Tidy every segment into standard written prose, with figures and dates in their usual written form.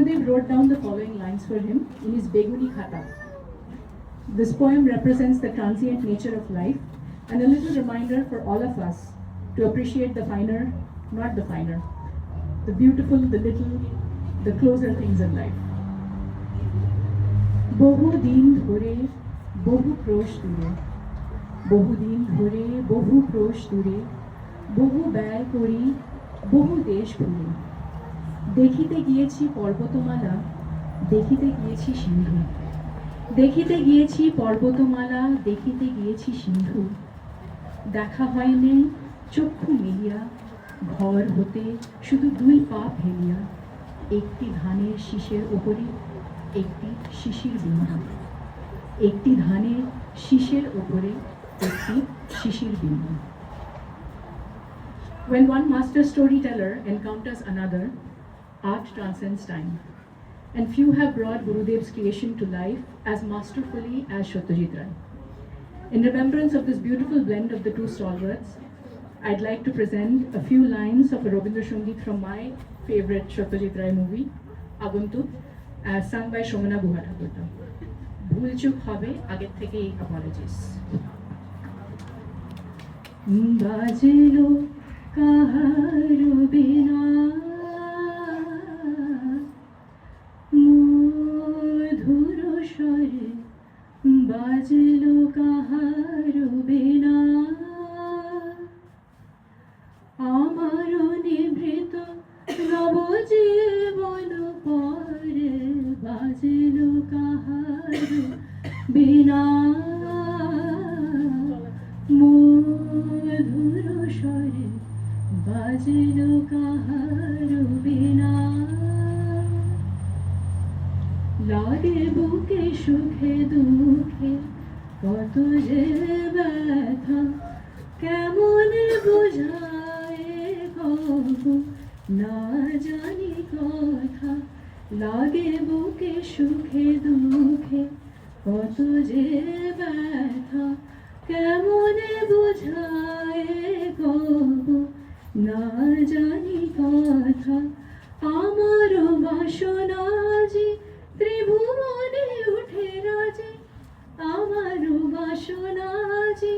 Gurudev wrote down the following lines for him in his Beguni Khata. This poem represents the transient nature of life and a little reminder for all of us to appreciate the finer, not the finer, the beautiful, the little, the closer things in life. বহু দিন ধরে বহু ক্রোশ দূরে, বহুদিন ধরে বহু ক্রোশ দূরে, বহু ব্যয় করি বহু দেশ ঘুরে, দেখিতে গিয়েছি পর্বতমালা, দেখিতে গিয়েছি সিন্ধু, দেখিতে গিয়েছি পর্বতমালা, দেখিতে গিয়েছি সিন্ধু, দেখা হয়নি চক্ষু মেলিয়া, ঘর হতে শুধু দুই পা ফেলিয়া, একটি ধানের শীষের ওপরে একটি শিশির বিন্দু, একটি ধানের শীষের ওপরে একটি শিশির বিন্দু. When one master storyteller encounters another, art transcends time, and few have brought Gurudev's creation to life as masterfully as Satyajit Ray. In remembrance of this beautiful blend of the two stalwarts, I'd like to present a few lines of a Rabindra Sangeet from my favorite Satyajit Ray movie, Aguntuk, as sung by Shomana Guha Thakurta. ভুলচুক হবে আগের থেকেই apologies. বাজলো কাহার বিনা মধুর স্বরে, বাজলো কাহার বিনা আমার নিভৃত নব জীবন পরে, বাজলো কাহার বিনা মধুর স্বরে, বাজলো কাহার বিনা লাগে বুকে সুখে দুঃখে কত যে ব্যথা, কেমন বোঝায় কব না জানি কথা, লাগে বুকে সুখে দুঃখে কত যে ব্যথা, কেমন বোঝায় কব না জানি কথা, আমার বাসনা যে ত্রিভুবনে উঠে রাজে, আমার বাসনা যে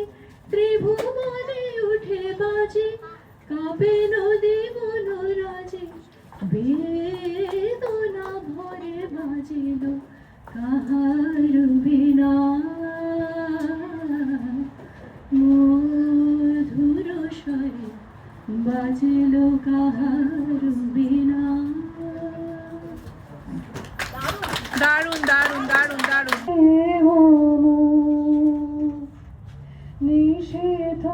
ত্রিভুবনে উঠে বাজে, কাঁপে নদী মনোরাজে, বেদনা ভরে বাজিল কাহার বিনা মধুর স্বরে, বাজিল কাহার বিনা. দারুণ দারুণ দারুণ দারুণ. নিষেধ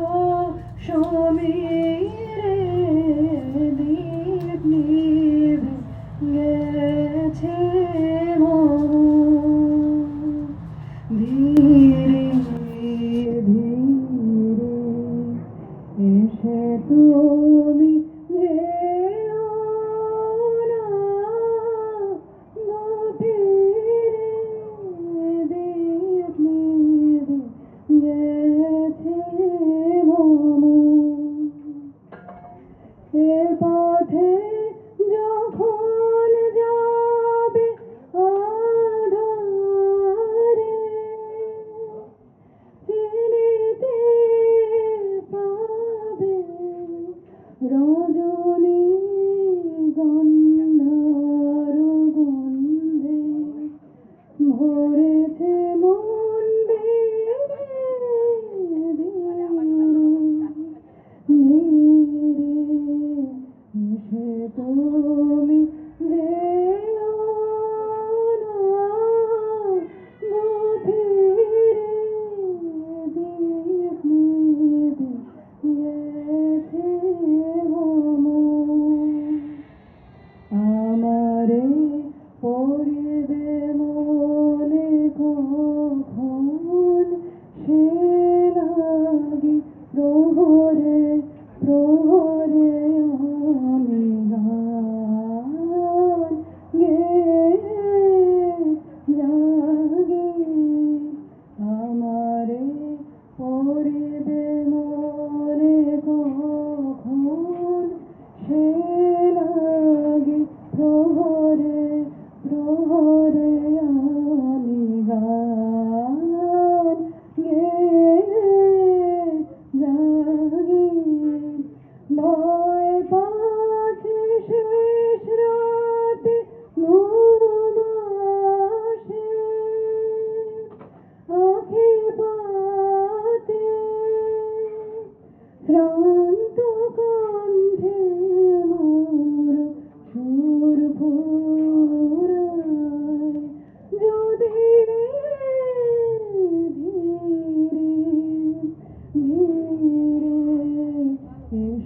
সমীরে দীপ নিভে গেছে ধীরে ধীরে এসে তুমি যেও না গভীরে, দীপ নিভে গেছে এ পথে যখন যাবে আধারে, চিনিতে পাবে রজনী গন্ধার গন্ধে, ভরেছে মন ধীরে ধীরে এসে তুমি যেও না গভীরে, দীপ নিভে গেছে আমারে পড়িবে মনে কখন সে লাগি প্রহরে প্রহরে আমি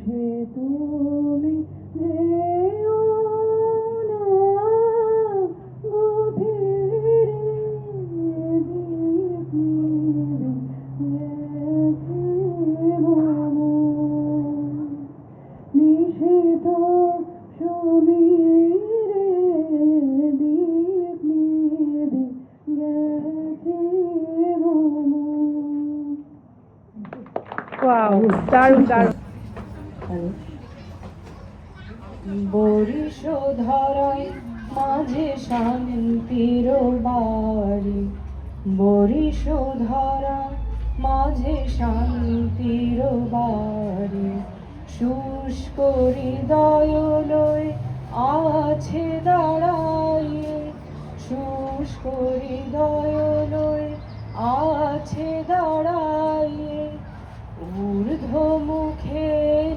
সে তুমি যেও না গভীরে দীপ নিভে গেছে মম নিষিদ্ধ সমীরে দীপ নিভে গেছে মম। ওয়াও, দারুণ দারুণ। বরিশ ধরায় মাঝে শান্তির বাড়ি, বরিশ ধরা মাঝে শান্তির বাড়ি, শুষ্ক হৃদয় লই আছে দাঁড়াইয়ে, শুষ্ক হৃদয় লই আছে দাঁড়াইয়ে, ঊর্ধ্ব মুখে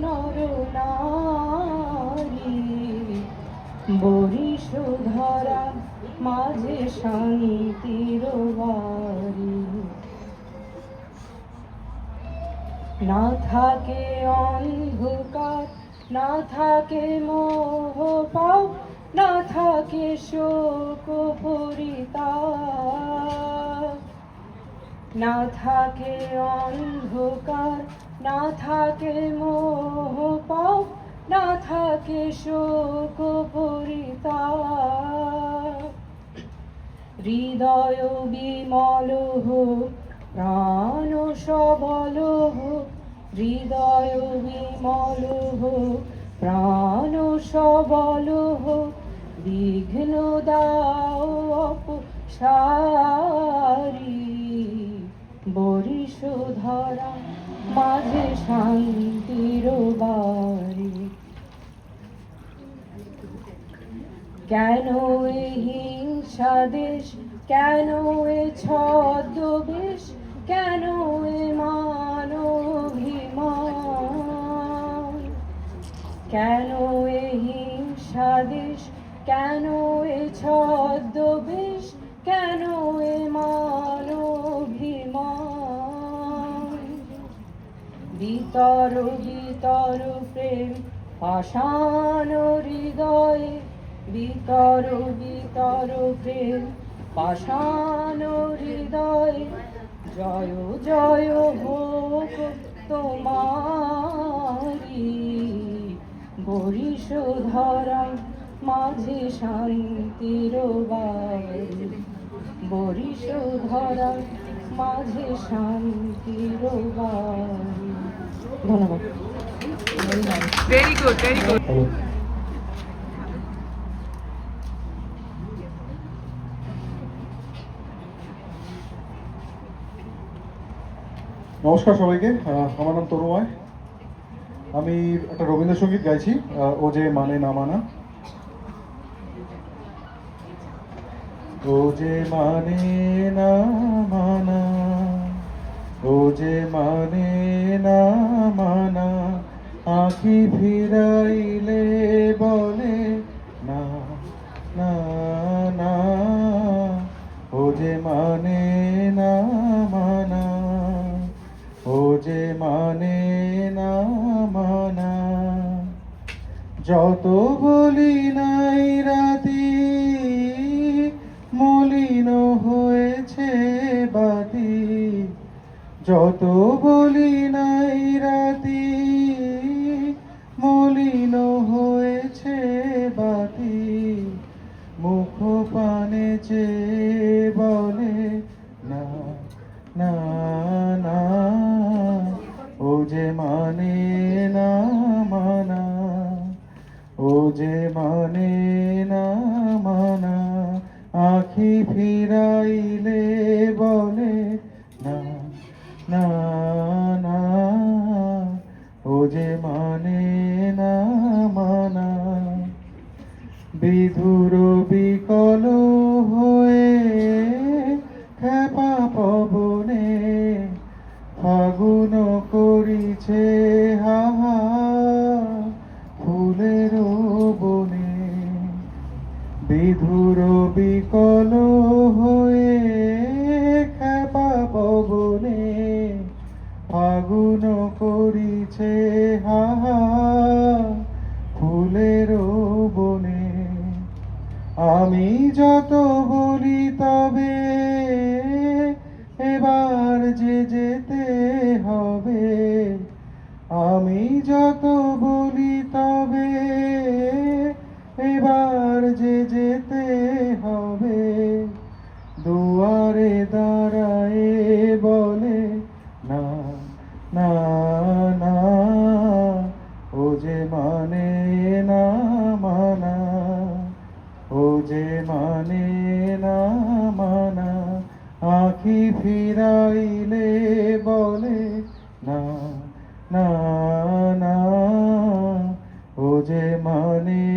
নর নারী, বরিশ ধরা মাঝে শান্তির বাড়ি। না থাকে অন্ধকার, না থাকে মোহ পাপ, না থাকে শোক পরিতাপ, না থাকে অন্ধকার, না থাকে মোহ পাপ, না থাকে শোক পরিতাপ। হৃদয় বিমল হোক, প্রাণ সবল হোক, হৃদয় বিমল হোক, প্রাণ সবল হোক, বিঘ্ন দাও অপসারি, বরিশ ধরা মাঝে শান্তির বাড়ি। কেন এ হিংসা দেশ, কেন এ ছদ্মবেশ, কেন এ মানভিমান, কেন এ হিংসা দেশ, কেন এ ছদ্মবেশ, কেন এ মানভিমান। বিতর বিতর প্রেম পাষাণ হৃদয়ে, বিতর বিতর প্রেম পাষাণ হৃদয়ে, জয় জয় হোক তোমারি, বরিশ ধরা মাঝে শান্তির বাড়ি, বরিশ ধরা মাঝে শান্তির বাড়ি। ধন্যবাদ। Very good, very good. নমস্কার সবাইকে, আমার নাম তরুময়। আমি একটা রবীন্দ্রসঙ্গীত গাইছি, ও যে মানে না মানা। ও যে মানে না মানা, ও যে মানে না মানা, আঁখি ফিরাইলে বলে না না না, ও যে মানে না মানা, ও যে মানে না মানা। যত বলি নাই রাতি, মলিন হয়েছে বাতি, যত বলি নাই রাতি, মলিন হয়েছে বাতি, মুখ পানে চেয়ে বলে না না না, ও যে মানে না মানা, ও যে মানে না মানা, আঁখি ফিরাইলে বলে না না না, ও যে মানে না মানা। বিধুর বিকল হয়ে খেপা পবনে, ফাগুন করিছে হাহা ফুলের বনে, বিধুর বিকল হয়ে খেপা পবনে, ফাগুন করিছে হাহা আমি যত বলি তবে এবার যে যেতে হবে, আমি যত বলি তবে এবার যে যেতে হবে। দুয়ারে দাঁড়ায়ে বলে না না না, ও যে মানে না মানা, ও যে মানে না মানা। আঁখি ফিরাইলে বলে না না না, ও যে মানে